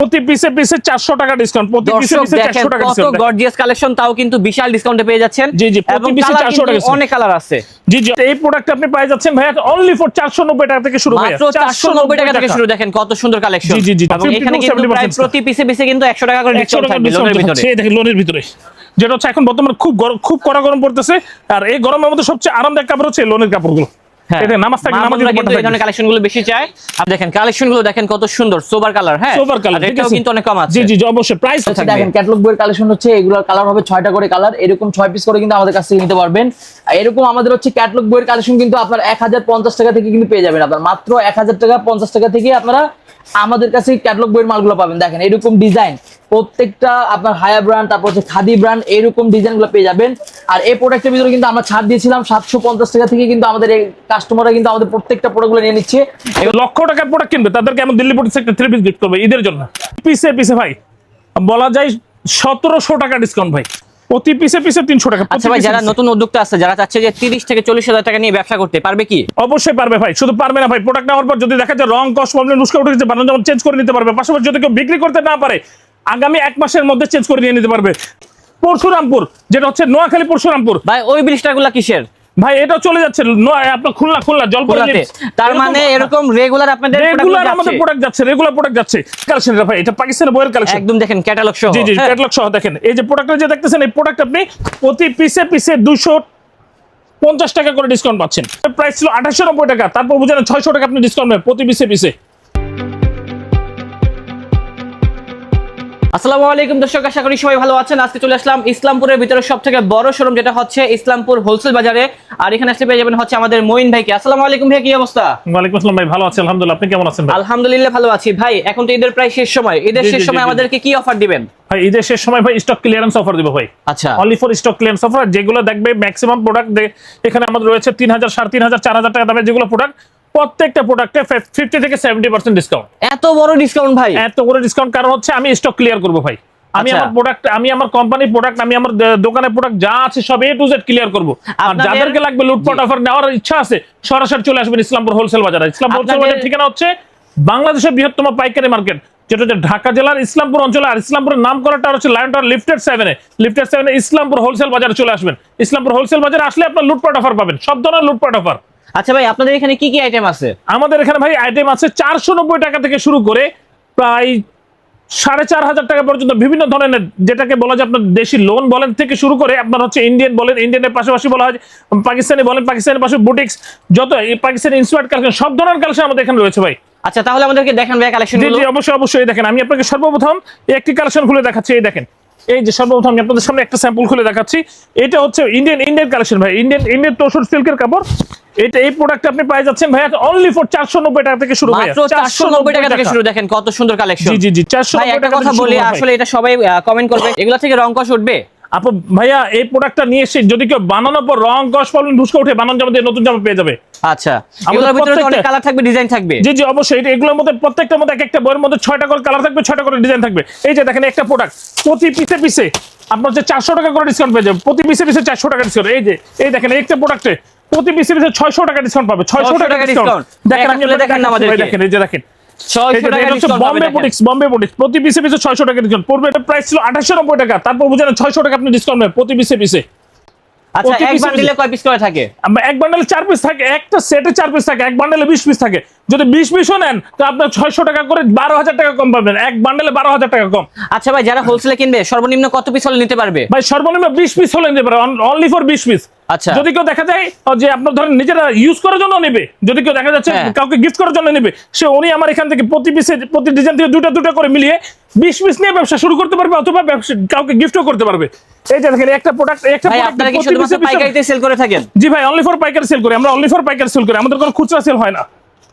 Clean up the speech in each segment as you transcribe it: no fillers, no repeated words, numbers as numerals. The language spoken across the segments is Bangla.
প্রতি পিসে পিসে 400 টাকা ডিসকাউন্ট, প্রতি পিসে পিসে 400 টাকা ডিসকাউন্ট। কত গর্জিয়াস কালেকশন, তাও কিন্তু বিশাল ডিসকাউন্টে পেয়ে যাচ্ছেন। জি জি, প্রতি পিসে 400 টাকা, অনেক কালার আছে। জি জি, এই প্রোডাক্ট আপনি পেয়ে যাচ্ছেন ভাইয়া অনলি ফর 490 টাকা থেকে শুরু, ভাইয়া মাত্র 490 টাকা থেকে শুরু। দেখেন কত সুন্দর কালেকশন। জি জি জি, এবং এখানে কিন্তু প্রায় প্রতি পিসে পিসে কিন্তু 100 টাকা করে ডিসকাউন্ট থাকবে লোনের ভিতরে। এই দেখেন লোনের ভিতরে, যেটা হচ্ছে এখন বর্তমানে খুব গরম, খুব কড়া গরম পড়তেছে, আর এই গরমের মধ্যে সবচেয়ে আরামদায়ক কাপড় হচ্ছে লোনের কাপড়গুলো। হ্যাঁ, নামাজ থাকে, নামাজের কিন্তু এই ধরনের কালেকশনগুলো বেশি চাই। আপনি দেখেন কালেকশনগুলো দেখেন কত সুন্দর, সোবার কালার। হ্যাঁ, সোবার কালার, এটাও কিন্তু অনেক কম আছে। জি জি জি, অবশ্যই প্রাইস আচ্ছা দেখেন ক্যাটালগ বইয়ের কালেকশন হচ্ছে, এগুলোর কালার হবে 6টা করে কালার, এরকম 6 পিস করে কিন্তু আমাদের কাছ থেকে নিতে পারবেন। এরকম আমাদের হচ্ছে ক্যাটালগ বইয়ের কালেকশন কিন্তু আপনার 1050 টাকা থেকে কিন্তু পেয়ে যাবেন। আপনার মাত্র 1050 টাকা থেকে আপনারা আমাদের কাছে ক্যাটালগ বইয়ের মালগুলো পাবেন। দেখেন এরকম ডিজাইন প্রত্যেকটা আপনার হায়া ব্র্যান্ড, তারপর হচ্ছে খাদি ব্র্যান্ড, এরকম ডিজাইনগুলো পেয়ে যাবেন। আর এই প্রোডাক্টের ভিতরে কিন্তু আমরা ছাড় দিয়েছিলাম 750 টাকা থেকে, কিন্তু আমাদের এই কাস্টমাররা কিন্তু আমাদের প্রত্যেকটা প্রোডাক্টগুলো নিয়ে নিচ্ছে। লক্ষ টাকার প্রোডাক্ট কিনবে তাদেরকে এমন Delhi boutique sector 3 piece gift করবে ঈদের জন্য। পিসে পিসে ভাই বলা যায় 1700 টাকা ডিসকাউন্ট ভাই, প্রতি পিসে পিসে 300 টাকা। আচ্ছা ভাই, যারা নতুন উদ্যোক্তা আছে, যারা চাচ্ছে যে 30 থেকে 40 হাজার টাকা নিয়ে ব্যবসা করতে, পারবে কি? অবশ্যই পারবে ভাই, শুধু পারবে না ভাই, প্রোডাক্ট নেওয়ার পর যদি দেখা যায় রং কস্ট প্রবলেম নুস্কা উঠে গেছে, বানানো যেমন চেঞ্জ করে নিতে পারবে। পাশাপাশি যদি কেউ বিক্রি করতে না পারে, আগামী 1 মাসের মধ্যে চেঞ্জ করে নিয়ে নিতে পারবে। পরশুরামপুর, যেটা হচ্ছে নোয়াখালী পরশুরামপুর ভাই, ওই ব্লিস্টারগুলো কিসের? ভাই এটা চলে যাচ্ছে আপনার খুলনা জলপাইগুড়ি। তার মানে এরকম রেগুলার আপনাদের আমাদের প্রোডাক্ট যাচ্ছে, রেগুলার প্রোডাক্ট যাচ্ছে। কালেকশন ভাই এটা পাকিস্তানের বইয়ের কালেকশন, একদম দেখেন ক্যাটালগ সহ। জি জি, ক্যাটালগ সহ দেখেন। এই যে প্রোডাক্টটা যে দেখতেছেন, এই প্রোডাক্ট আপনি প্রতি পিসে পিসে 250 টাকা করে ডিসকাউন্ট পাচ্ছেন। প্রাইস ছিল 2890 টাকা, তারপর বুঝেন 600 টাকা আপনি ডিসকাউন্ট পাবেন প্রতি পিসে পিসে। আসসালামু আলাইকুম দর্শক, আশা করি সবাই ভালো আছেন। আজকে চলে আসলাম ইসলামপুরের ভিতরে সবথেকে বড় শোরুম, যেটা হচ্ছে ইসলামপুর হোলসেল বাজারে। আর এখানে আসলে পেয়ে যাবেন হচ্ছে আমাদের মঈন ভাইকে। আসসালামু আলাইকুম ভাই, কি অবস্থা? ওয়ালাইকুম আসসালাম ভাই, ভালো আছি আলহামদুলিল্লাহ, আপনি কেমন আছেন ভাই? আলহামদুলিল্লাহ ভালো আছি ভাই। এখন তো ঈদের প্রায় শেষ সময়, ঈদের শেষ সময় আমাদেরকে কি অফার দিবেন ভাই? ঈদের শেষ সময় ভাই স্টক ক্লিয়ারেন্স অফার দিব ভাই। আচ্ছা, only for stock clearance offer, যেগুলো দেখবে ম্যাক্সিমাম প্রোডাক্ট এখানে আমাদের রয়েছে 3000, 3500, 4000 টাকা দামের যেগুলো প্রোডাক্ট, প্রত্যেকটা প্রোডাক্টে 50 থেকে 70% ডিসকাউন্ট। এত বড় ডিসকাউন্ট ভাই? এত বড় ডিসকাউন্ট কারণ হচ্ছে আমি স্টক ক্লিয়ার করব ভাই। আমি আমার প্রোডাক্ট, আমি আমার কোম্পানির প্রোডাক্ট, আমি আমার দোকানের প্রোডাক্ট যা আছে সব A to Z ক্লিয়ার করব। আর যাদেরকে লাগবে লুটপাট অফার নেওয়ার ইচ্ছা আছে, সরাসরি চলে আসবেন ইসলামপুর হোলসেল বাজারে। ইসলামপুর হোলসেল বাজারের ঠিকানা হচ্ছে বাংলাদেশের বৃহত্তম পাইকারি মার্কেট, যেটা হচ্ছে ঢাকা জেলার ইসলামপুর অঞ্চলে। আর ইসলামপুরের নাম করাটা হচ্ছে লায়ন টাওয়ার লিফটেড 7 এ ইসলামপুর হোলসেল বাজারে চলে আসবেন। ইসলামপুর হোলসেল বাজারে আসলে আপনার লুটপাট অফার পাবেন, সব ধরনের লুটপাট অফার। আচ্ছা ভাই, আপনাদের এখানে কি কি আইটেম আছে? আমাদের এখানে ভাই আইটেম আছে 490 টাকা থেকে শুরু করে প্রায় 4500 টাকা পর্যন্ত বিভিন্ন ধরনের, যেটাকে বলা যায় আপনার দেশি লোন বলেন থেকে শুরু করে আপনার হচ্ছে ইন্ডিয়ান বলেন, ইন্ডিয়ানের পাশাপাশি বলা হয় পাকিস্তানি বলেন, পাকিস্তানের পাশে বুটিক্স, যত পাকিস্তানি ইন্সপায়ার্ড কালেকশন, সব ধরনের কালেকশন আমাদের এখানে রয়েছে ভাই। আচ্ছা, তাহলে আমাদেরকে দেখান ভাই কালেকশনগুলো। জি অবশ্যই অবশ্যই, দেখেন আমি আপনাকে সর্বপ্রথম একটি কালেকশন খুলে দেখাচ্ছি। এই দেখেন, এই যে সর্বপ্রথম আমি আপনাদের সামনে একটা স্যাম্পল খুলে দেখাচ্ছি। এটা হচ্ছে ইন্ডিয়ান কালেকশন ভাই, ইন্ডিয়ান তোসর সিল্কের কাপড়। এই প্রোডাক্ট আপনি পেয়ে যাচ্ছেন ভাই অনলি ফর 490 টাকা থেকে শুরু, মাত্র 490 টাকা থেকে শুরু। দেখেন কত সুন্দর কালেকশন। জি জি জি, 490 টাকা। কথা বলি, আসলে এটা সবাই কমেন্ট করবে, এগুলা থেকে রং কষ উঠবে? আপু ভাইয়া এই প্রোডাক্টটা নিয়ে এসে যদি কেউ বানানোর পর রং কস প্রবলেম ঢুসকে উঠে, বানানো জামা দিয়ে নতুন জামা পেয়ে যাবে। আচ্ছা, এগুলোর ভিতরে তো অনেক কালার থাকবে, ডিজাইন থাকবে। জি জি অবশ্যই, এগুলোর মধ্যে প্রত্যেকটার মধ্যে একটা বইয়ের মধ্যে 6টা করে কালার থাকবে, 6টা করে ডিজাইন থাকবে। এই যে দেখেন একটা প্রোডাক্ট প্রতি পিসে পিসে আপনার হচ্ছে 400 টাকা করে ডিসকাউন্ট পেয়ে যাবে, প্রতি পিসে পিসে 400 টাকা ডিসকাউন্ট। এই দেখেন একটা প্রোডাক্টে প্রতি পিসে পিসে 600 টাকা ডিসকাউন্ট পাবে, 600 টাকা ডিসকাউন্ট। দেখেন আমি দেখেন আমাদের দেখেন, এই যে দেখেন 600 টাকা ডিসকাউন্ট। বম্বে বুটিক্স প্রতি পিসে পিসে 600 টাকা ডিসকাউন্ট পড়বে। এটা প্রাইস ছিল 2890 টাকা, তারপর বুঝেন 600 টাকা আপনি ডিসকাউন্ট পাবেন প্রতি পিসে পিসে। আচ্ছা, এক বান্ডেলে কয় পিস করে থাকে? এক বান্ডেলে 4 পিস থাকে, একটা সেটে 4 পিস থাকে, এক বান্ডেলে 20 পিস থাকে। যদি 20 পিসও নেন তো আপনার 600 টাকা করে 12000 টাকা কম পাবেন, এক বান্ডেলে 12000 টাকা কম। আচ্ছা ভাই, যারা হোলসেলে কিনবে সর্বনিম্ন কত পিস হলে নিতে পারবে? ভাই সর্বনিম্ন 20 পিস হলে নিতে পারবে, অনলি ফর 20 পিস। আচ্ছা, যদি কেউ দেখা যায় যে আপনার ধরেন নিজেরা ইউজ করার জন্য নেবে, যদি কেউ দেখা যাচ্ছে কাউকে গিফট করার জন্য নেবে, সে উনি আমার এখান থেকে প্রতি পিসে প্রতি ডিজাইন থেকে দুটা করে মিলিয়ে 20 পিস নিয়ে ব্যবসা শুরু করতে পারবে, অথবা কাউকে গিফটও করতে পারবে। এই যে দেখেন একটা প্রোডাক্ট আপনারা কি শুধুমাত্র পাইকারিতে সেল করে থাকেন? জি ভাই, অনলি ফর পাইকারি সেল করি আমরা, অনলি ফর পাইকারি সেল করি, আমাদের কোনো খুচরা সেল হয় না।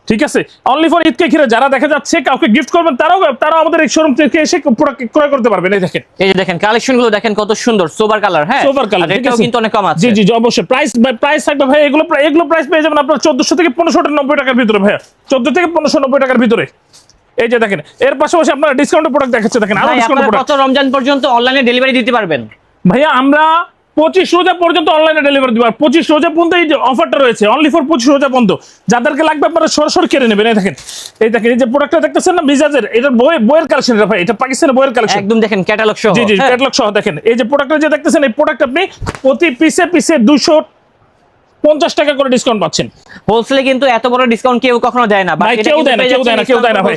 ঠিক আছে, অনলি ফর ঈদকে ঘিরে যারা দেখা যাচ্ছে কাউকে গিফট করবেন, তারাও আমাদের এই শোরুম থেকে এসে প্রোডাক্ট ক্রয় করতে পারবেন। এই দেখেন, এই যে দেখেন কালেকশনগুলো দেখেন কত সুন্দর, সোবার কালার। হ্যাঁ, সোবার কালার, এটাও কিন্তু অনেক কম আছে। জি জি জি অবশ্যই। প্রাইস থাকবে ভাই, এগুলো প্রাইস পেয়ে যাবেন আপনার 1400 থেকে 1590 টাকার ভিতরে ভাইয়া, 14 থেকে 1590 টাকার ভিতরে। এই যে দেখেন, এর পাশাপাশি আপনারা ডিসকাউন্টের প্রোডাক্ট দেখাচ্ছে, দেখেন আরো ডিসকাউন্ট প্রোডাক্ট। কত রমজান পর্যন্ত অনলাইনে ডেলিভারি দিতে পারবেন? ভাইয়া আমরা 25 রোজা পর্যন্ত অনলাইনে ডেলিভারি দিব। আর 25 রোজা পর্যন্ত এই যে অফারটা রয়েছে অনলি ফর 25 রোজা পর্যন্ত, যাদেরকে লাগবে আপনারা সরাসরি কেড়ে নেবেন। এই দেখেন এই যে প্রোডাক্টটা দেখতেছেন না মিজাজের, এটা বইয়ের কালেকশন ভাই, এটা পাকিস্তানের বইয়ের কালেকশন একদম দেখেন ক্যাটালগ সহ। জি ক্যাটালগ সহ দেখেন। এই যে প্রোডাক্টটা যে দেখতেছেন এই প্রোডাক্ট আপনি প্রতি পিসে 250 টাকা করে ডিসকাউন্ট পাচ্ছেন। হোলসেলে কিন্তু এত বড় ডিসকাউন্ট কেউ কখনো দেয় না, ভাই কেউ দেয় না ভাই।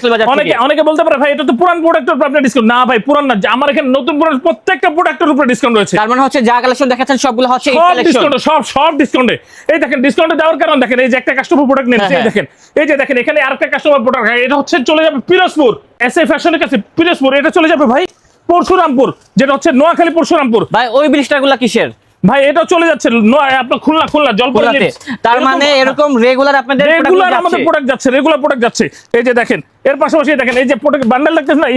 অনেকে বলতে পারে ভাই এটা তো পুরান প্রোডাক্টের উপর আপনি ডিসকাউন্ট, না ভাই পুরান না, আমার এখানে নতুন পুরান প্রত্যেকটা প্রোডাক্টের উপর ডিসকাউন্ট রয়েছে। তার মানে হচ্ছে যা কালেকশন দেখাচ্ছেন সবগুলো হচ্ছে এই সব কালেকশন, ডিসকাউন্ট, সব ডিসকাউন্টে। এই দেখেন ডিসকাউন্টে দেওয়ার কারণ দেখেন, এই যে একটা কাস্টমার প্রোডাক্ট নিয়েছে, এই দেখেন এই যে দেখেন এখানে আরেকটা কাস্টমার প্রোডাক্ট, এটা হচ্ছে চলে যাবে পিরোজপুর, এসএ ফ্যাশনের কাছে পিরোজপুর, এটা চলে যাবে ভাই পরশুরামপুর, যেটা হচ্ছে নোয়াখালী পরশুরামপুর। ভাই ওই ব্লিস্টারগুলো কিসের ভাই এটা চলে যাচ্ছে আপনার খুলনা জলপাইগুড়ি। তার মানে এরকম রেগুলার আপনাদের আমাদের প্রোডাক্ট যাচ্ছে, রেগুলার প্রোডাক্ট যাচ্ছে। এই যে দেখেন এর পাশাপাশি দেখেন এই যে প্রোডাক্ট বান্ডেল লাগতেছে না,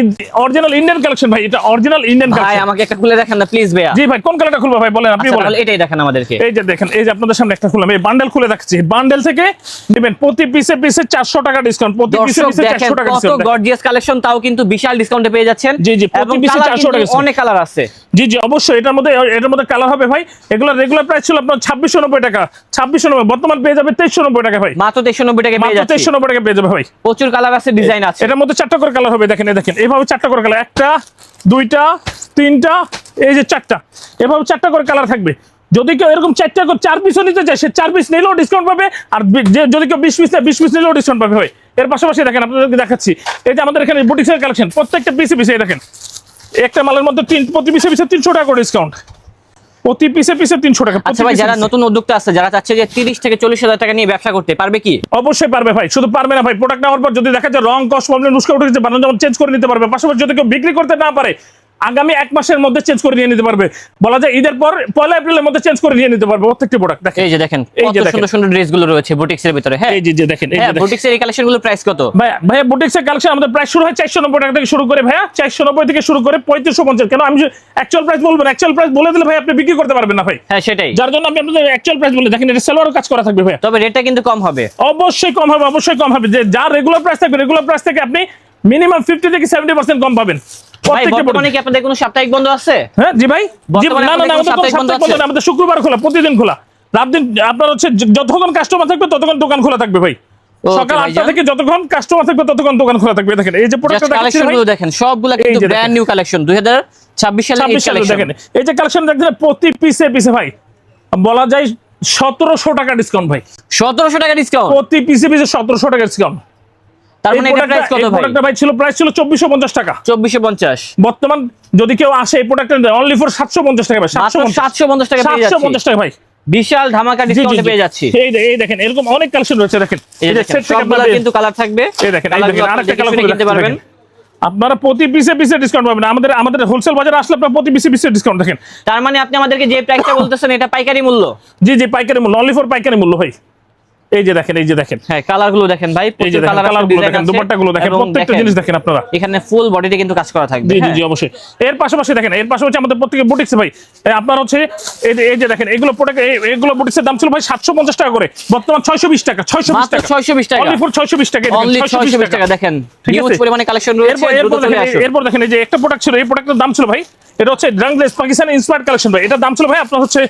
অরিজিনাল ইন্ডিয়ান কালেকশন ভাই, এটা অরিজিনাল ইন্ডিয়ান কালেকশন। ভাই আমাকে একটা খুলে দেখেন না প্লিজ ভাইয়া। জি ভাই কোন কালারটা খুলবো ভাই বলেন, আপনি বলেন। তাহলে এটাই দেখেন আমাদেরকে। এই যে দেখেন এই যে আপনাদের সামনে একটা খুললাম, এই বান্ডেল খুলে দেখাচ্ছি। বান্ডেল থেকে নেবেন প্রতি পিসে 400 টাকা ডিসকাউন্ট, প্রতি পিসে 400 টাকা কত ডিসকাউন্ট। গর্জিয়াস কালেকশন, তাও কিন্তু বিশাল ডিসকাউন্টে পেয়ে যাচ্ছেন। জি প্রতি পিসে 400 টাকা। অনেক কালার আছে। জি অবশ্যই এটার মধ্যে কালার হবে ভাই। এগুলো রেগুলার প্রাইস ছিল আপনার 2690 টাকা, 2690, বর্তমান পেয়ে যাবে 2390 টাকা ভাই, মাত্র 2390 টাকা পেয়ে যাচ্ছে। 2390 টাকা পেয়ে যাবে ভাই। প্রচুর কালার আছে, ডিজাইন আছে। এটার মধ্যে 4টা করে কালার হবে, দেখেন দেখেন এইভাবে 4টা করে কালার, 1টা 2টা 3টা এই যে 4টা, এভাবে 4টা করে কালার থাকবে। যদি কেউ এরকম 4টা করে 4 পিসও নিতে চায়, সে 4 পিস নিলেও ডিসকাউন্ট পাবে। আর যদি কেউ 20 পিস নেয় 20 পিস নিলেও ডিসকাউন্ট পাবে ভাই। এর পাশাপাশি দেখেন আপনাদেরকে দেখাচ্ছি, এই যে আমাদের এখানে বুটিক্সের কালেকশন, প্রত্যেকটা পিসে দেখেন একটা মালের মধ্যে প্রতি পিসে 300 টাকা করে ডিসকাউন্ট, প্রতি পিসে 300 টাকা। আচ্ছা ভাই, যারা নতুন উদ্যোক্তা আছে, যারা চাচ্ছে যে 30 থেকে 40 হাজার টাকা নিয়ে ব্যবসা করতে, পারবে কি? অবশ্যই পারবে ভাই। শুধু পারবে না ভাই, প্রোডাক্ট নেওয়ার পর যদি দেখা যায় রং কস্ট প্রবলেম উস্কা উঠে গেছে, বানানো যেমন চেঞ্জ করে নিতে পারবে। পাশাপাশি যদি কেউ বিক্রি করতে না পারে, আগামী 1 মাসের মধ্যে চেঞ্জ করে নিয়ে নিতে পারবে। বলা যায় ঈদের পর 1 এপ্রিলের মধ্যে চেঞ্জ করে নিয়ে নিতে পারবে প্রত্যেকটি প্রোডাক্ট। দেখেন এই যে দেখেন কত সুন্দর সুন্দর ড্রেসগুলো রয়েছে বুটিক্সের ভিতরে। হ্যাঁ এই যে দেখেন এই যে বুটিক্সের এই কালেকশনগুলোর প্রাইস কত? ভাই বুটিক্সের কালেকশন আমাদের প্রাইস শুরু হয় 490 টাকা থেকে শুরু করে ভাইয়া, 490 থেকে শুরু করে 3550। কেন আমি অ্যাকচুয়াল প্রাইস বলবো না, অ্যাকচুয়াল প্রাইস বলে দিলে ভাই আপনি বিক্রি করতে পারবেন না ভাই। হ্যাঁ সেটাই, যার জন্য আমি আপনাদের অ্যাকচুয়াল প্রাইস বলে দেখেন, এটা সেলরও কাজ করা থাকবে ভাই, তবে রেটটা কিন্তু কম হবে। অবশ্যই কম হবে, অবশ্যই কম হবে। যে যার রেগুলার প্রাইস থাকবে, রেগুলার প্রাইস থেকে আপনি মিনিমাম 50 থেকে 70% কম পাবেন। ভাই বর্তমানে কি আপনাদের কোনো সাপ্তাহিক বন্ধ আছে? হ্যাঁ জি ভাই, না আমাদের সাপ্তাহিক বন্ধ না, আমাদের শুক্রবার খোলা, প্রতিদিন খোলা, রাত দিন। আপনার হচ্ছে যতক্ষণ কাস্টমার থাকবে ততক্ষণ দোকান খোলা থাকবে ভাই। সকাল 8টা থেকে যতক্ষণ কাস্টমার থাকবে ততক্ষণ দোকান খোলা থাকবে। দেখেন এই যে প্রোডাক্টটা কালেকশনগুলো দেখেন, সবগুলো কিন্তু ব্র্যান্ড নিউ কালেকশন, 2026 সালের এই কালেকশন। দেখেন এই যে কালেকশন দেখেন, প্রতি পিসে ভাই বলা যায় 1700 টাকা ডিসকাউন্ট ভাই, 1700 টাকা ডিসকাউন্ট, প্রতি পিসে 1700 টাকা ডিসকাউন্ট। তার মানে এটা প্রাইস কত ভাই? প্রোডাক্টটা ভাই প্রাইস ছিল 2450 টাকা, 2450। বর্তমান যদি কেউ আসে এই প্রোডাক্টটা অনলি ফর 750 টাকা ভাই, 750 টাকা পেয়ে যাচ্ছে, 750 টাকা ভাই, বিশাল ধামাকা ডিসকাউন্টে পেয়ে যাচ্ছি। এই দেখেন এরকম অনেক কালেকশন রয়েছে। দেখেন এই যে সবগুলো কিন্তু কালার থাকবে। এই দেখেন আরেকটা কালার কিনতে পারবেন আপনারা, প্রতি পিসে ডিসকাউন্ট পাবেন। আমাদের হোলসেল বাজারে আসলে আপনারা প্রতি পিসে ডিসকাউন্ট দেখেন। তার মানে আপনি আমাদেরকে যে প্রাইসটা বলতেছেন এটা পাইকারি মূল্য? জি পাইকারি মূল্য, অনলি ফর পাইকারি মূল্য ভাই। এই যে দেখেন হ্যাঁ কালারগুলো দেখেন ভাই, প্রচুর কালারগুলো দেখেন, দুপাট্টাগুলো দেখেন, প্রত্যেকটা জিনিস দেখেন আপনারা। এখানে ফুল বডিতে কিন্তু কাজ করা থাকবে। জি অবশ্যই। এর পাশাপাশি দেখেন, এর পাশাপাশি আমাদের প্রত্যেকটা বুটিক্সে ভাই আপনার হচ্ছে এই যে দেখেন এগুলো প্রোডাক্ট, এগুলো বুটিক্সের দাম ছিল ভাই 750 টাকা করে, বর্তমান 620 টাকা, 620 টাকা, 620 টাকা, অনলি ফর 620 টাকা, অনলি 620 টাকা। দেখেন হিউজ পরিমাণে কালেকশন রয়েছে। এরপর দেখেন এই যে একটা প্রোডাক্ট ছিল, এই প্রোডাক্টের দাম ছিল ভাই, এটা হচ্ছে ড্রাংলেস পাকিস্তানি ইন্সপায়ার্ড কালেকশন ভাই, এটার দাম ছিল ভাই আপনার হচ্ছে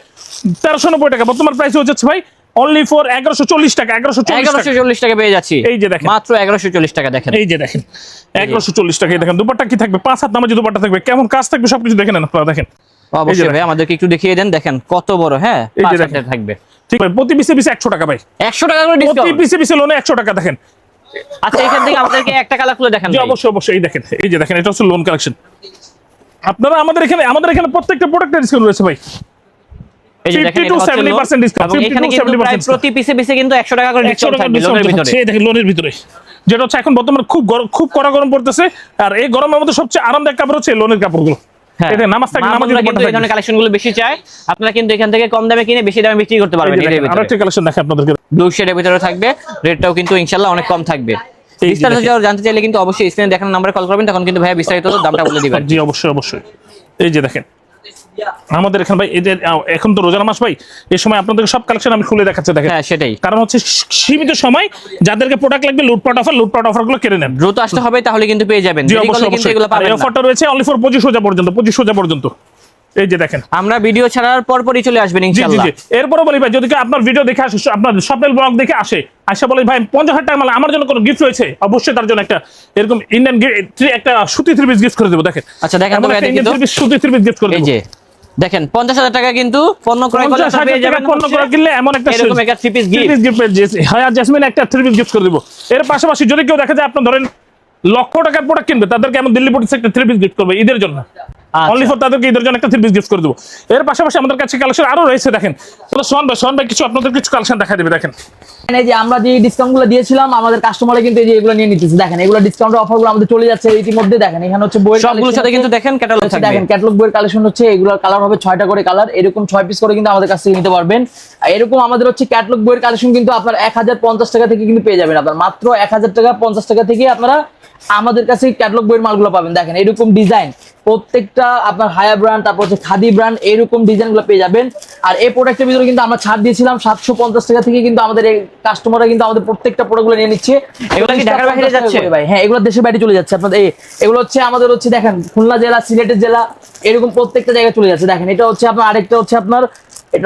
1390 টাকা, বর্তমান প্রাইস হচ্ছে ভাই অনলি ফর 1140 টাকা, 1140 টাকা পেয়ে যাচ্ছি। এই যে দেখেন মাত্র 1140 টাকা। দেখেন এই যে দেখেন 1140 টাকা। দেখেন দুপাট্টা কি থাকবে, 5 হাত নামাজি দুপাট্টা থাকবে, কেমন কাজ থাকবে সবকিছু দেখেন আপনারা। দেখেন অবশ্যই ভাই আমাদেরকে একটু দেখিয়ে দেন। দেখেন কত বড়, হ্যাঁ 5 হাতের থাকবে। ঠিক ভাই, প্রতি পিসে 100 টাকা ভাই, 100 টাকা করে ডিসকাউন্ট, প্রতি পিসে লোনে 100 টাকা। দেখেন আচ্ছা এখান থেকে আমাদেরকে একটা কালার খুলে দেখান। জি অবশ্যই। এই যে দেখেন এটা হচ্ছে লোন কালেকশন। আপনারা আমাদের এখানে প্রত্যেকটা প্রোডাক্টে ডিসকাউন্ট রয়েছে ভাই, এই যে দেখেন 50 to 70% ডিসকাউন্ট, এখানে কিন্তু প্রায় প্রতি পিসে কিন্তু 100 টাকা করে ডিসকাউন্ট থাকবে লোনের ভিতরে। এই দেখেন লোনের ভিতরে, যেটা হচ্ছে এখন বর্তমানে খুব কড়া গরম পড়তেছে, আর এই গরমের মধ্যে সবচেয়ে আরামদায়ক কাপড় হচ্ছে লোনের কাপড়গুলো। এটা নামাজ থাকে, নামাজের কিন্তু এই ধরনের কালেকশনগুলো বেশি চায়, আপনারা কিন্তু এখান থেকে কম দামে কিনে বেশি দামে বিক্রি করতে পারবেন। এর ভিতরে আরেকটা কালেকশন দেখাই আপনাদেরকে, ব্লু শেডের ভিতরে থাকবে, রেটটাও কিন্তু ইনশাআল্লাহ অনেক কম থাকবে। বিস্তারিত জানতে চাইলে কিন্তু অবশ্যই স্ক্রিনে দেখানো নম্বরে কল করবেন, তখন কিন্তু ভাইয়া বিস্তারিত দামটা বলে দিবেন। জি অবশ্যই। এই যে দেখেন আমাদের এখানে ভাই এদের এখন তো রোজার মাস ভাই, এই সময় আপনাদের সব কালেকশন আমি খুলে দেখাচ্ছি। দেখেন হ্যাঁ সেটাই, কারণ হচ্ছে সীমিত সময়, যাদেরকে প্রোডাক্ট লাগবে লুটপাট অফার গুলো কেড়ে নেন, দ্রুত আসতে হবে তাহলে কিন্তু পেয়ে যাবেন। জি অবশ্যই। এই অফারটা রয়েছে অনলি ফর 25 পর্যন্ত। এই যে দেখেন, আমরা ভিডিও ছাড়ার পরপরই চলে আসবেন জি জি ইনশাআল্লাহ। জি। এরপরে বলি ভাই, যদি কেউ আপনার ভিডিও দেখে আসে, আপনার স্বপ্নের ব্লগ দেখে আসে, আশা বলি ভাই 50,000 টাকা মাল আমার জন্য কোনো গিফট রয়েছে, অবশ্যই তার জন্য একটা এরকম ইন্ডিয়ান একটা সুতি 3 পিস গিফট করে দেবো। দেখেন, আচ্ছা দেখেন তো এমন ভাই, একটা দেখি ইন্ডিয়ান তো। 3 পিস সুতি 3 পিস গিফট করে এই দেবো। যে দেখেন 50,000 টাকা কিন্তু পণ্য ক্রয় করলে 50,000 পেয়ে টাকা যাবেন পণ্য করে কিনলে এমন একটা এরকম একটা 3 পিস গিফট। গিফট হ্যাঁ জেসমিন একটা 3 পিস গিফট করে দেবো। এর পাশাপাশি যদি কেউ দেখা যায় আপনার ধরেন লক্ষ টাকার প্রোডাক্ট কিনবে, তাদেরকে এমন দিল্লি বুটিক্স একটা 3 পিস গিফট করবে ঈদের জন্য, অনলি ফর তাদেরকে ঈদের জন্য একটা 3 পিস গিফট করে দেবো। এর পাশাপাশি আমাদের কাছে কালেকশন আরো রয়েছে। দেখেন তাহলে সোহান ভাই কিছু আপনাদের কিছু কালেকশন দেখা দেবে। দেখেন এই যে আমরা যে ডিসকাউন্ট গুলো দিয়েছিলাম আমাদের কাস্টমারে কিন্তু এই যে এগুলো নিয়ে নিতেছে। দেখেন এগুলো ডিসকাউন্টের অফার গুলো আমাদের চলে যাচ্ছে ইতিমধ্যে। দেখেন এখানে হচ্ছে বইয়ের সবগুলোর সাথে কিন্তু দেখেন ক্যাটালগ থাকবে। দেখেন ক্যাটালগ বইয়ের কালেকশন হচ্ছে, এগুলোর কালার হবে 6টা করে কালার, এরকম 6 পিস করে কিন্তু আমাদের কাছ থেকে নিতে পারবেন। আর এরকম আমাদের হচ্ছে ক্যাটালগ বইয়ের কালেকশন কিন্তু আপনার 1050 টাকা থেকে কিন্তু পেয়ে যাবেন। আপনার মাত্র 1000 টাকা 50 টাকা থেকে আপনারা আমাদের কাছে ক্যাটালগ বইয়ের মালগুলো পাবেন। দেখেন এরকম ডিজাইন প্রত্যেকটা আপনার হায়া ব্র্যান্ড, তারপর হচ্ছে খাদি ব্র্যান্ড, এরকম ডিজাইনগুলো পেয়ে যাবেন। আর এই প্রোডাক্টের ভিতরে কিন্তু আমরা ছাড় দিয়েছিলাম 750 টাকা থেকে, কিন্তু আমাদের এই কাস্টমাররা কিন্তু আমাদের প্রত্যেকটা প্রোডাক্টগুলো নিয়ে নিচ্ছে। এগুলো কি ঢাকার বাইরে যাচ্ছে ভাই? হ্যাঁ এগুলো দেশের বাইরে চলে যাচ্ছে। আপনাদের এগুলো হচ্ছে আমাদের হচ্ছে দেখেন খুলনা জেলা, সিলেটের জেলা, এরকম প্রত্যেকটা জায়গায় চলে যাচ্ছে। দেখেন এটা হচ্ছে আপনার আরেকটা হচ্ছে আপনার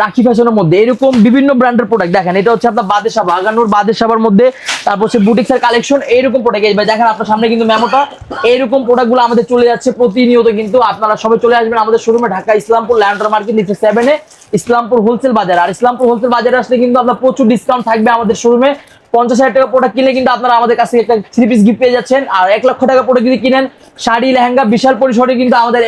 রাখি ফ্যাশনের মধ্যে এরকম বিভিন্ন ব্র্যান্ডের প্রোডাক্ট। দেখেন এটা হচ্ছে আপনার বাদেশা, বাগানুর বাদেশাবার মধ্যে, তারপর হচ্ছে বুটিক্সের কালেকশন, এইরকম প্রোডাক্ট। ভাই দেখেন আপনার সামনে কিন্তু মেমোটা, এইরকম প্রোডাক্টগুলো আমাদের চলে যাচ্ছে প্রতিনিয়ত। কিন্তু আপনারা সবাই চলে আসবেন আমাদের শোরুমে, ঢাকা ইসলামপুর ল্যান্ডমার্ক মার্কেট নিচে 7 ইসলামপুর হোলসেল বাজার। আর ইসলামপুর হোলসেল বাজারে আসলে কিন্তু আপনার প্রচুর ডিসকাউন্ট থাকবে আমাদের শোরুমে। 50,000 টাকা প্রোডাক্ট কিনলে কিন্তু আপনারা আমাদের কাছে একটা 3 পিস গিফট পেয়ে যাচ্ছেন। আর 1 লক্ষ টাকা প্রোডাক্ট যদি কিনেন, শাড়ি লেহেঙ্গা বিশাল পরিসরে কিন্তু আমাদের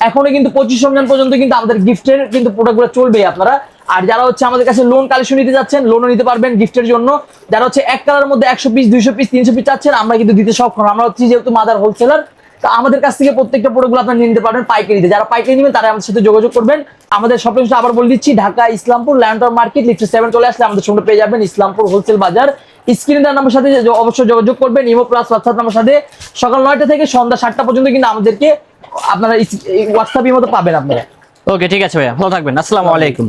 এখনো কিন্তু 25 রমজান পর্যন্ত কিন্তু আমাদের গিফটের কিন্তু প্রোডাক্টগুলো চলবে আপনারা। আর যারা হচ্ছে আমাদের কাছে লোন কালেকশন নিতে যাচ্ছেন, লোনও নিতে পারবেন গিফটের জন্য। যারা হচ্ছে এক কালারের মধ্যে 100 পিস 200 পিস 300 পিস চাচ্ছেন, আমরা কিন্তু দিতে সক্ষম। আমরা হচ্ছে যেহেতু মাদার হোলসেলার, তো আমাদের কাছ থেকে প্রত্যেকটা প্রোডাক্টগুলো আপনারা নিয়ে নিতে পারবেন পাইকারিতে। যারা পাইকারি নেবেন তারা আমাদের সাথে যোগাযোগ করবেন। আমাদের শপিং আবার বলে দিচ্ছি, Dhaka Islampur landmark market lift 7 চলে আসলে আমাদের সামনে পেয়ে যাবেন ইসলামপুর হোলসেল বাজার। স্ক্রিনে দেওয়ার নাম্বার সাথে অবশ্যই যোগাযোগ করবেন। ইমো প্লাস হোয়াটসঅ্যাপ নাম্বার সাথে সকাল 9টা থেকে সন্ধ্যা 7টা পর্যন্ত কিন্তু আমাদেরকে আপনারা হোয়াটসঅ্যাপ ইমোতে পাবেন আপনারা। ওকে ঠিক আছে ভাইয়া, ভালো থাকবেন, আসসালামু আলাইকুম।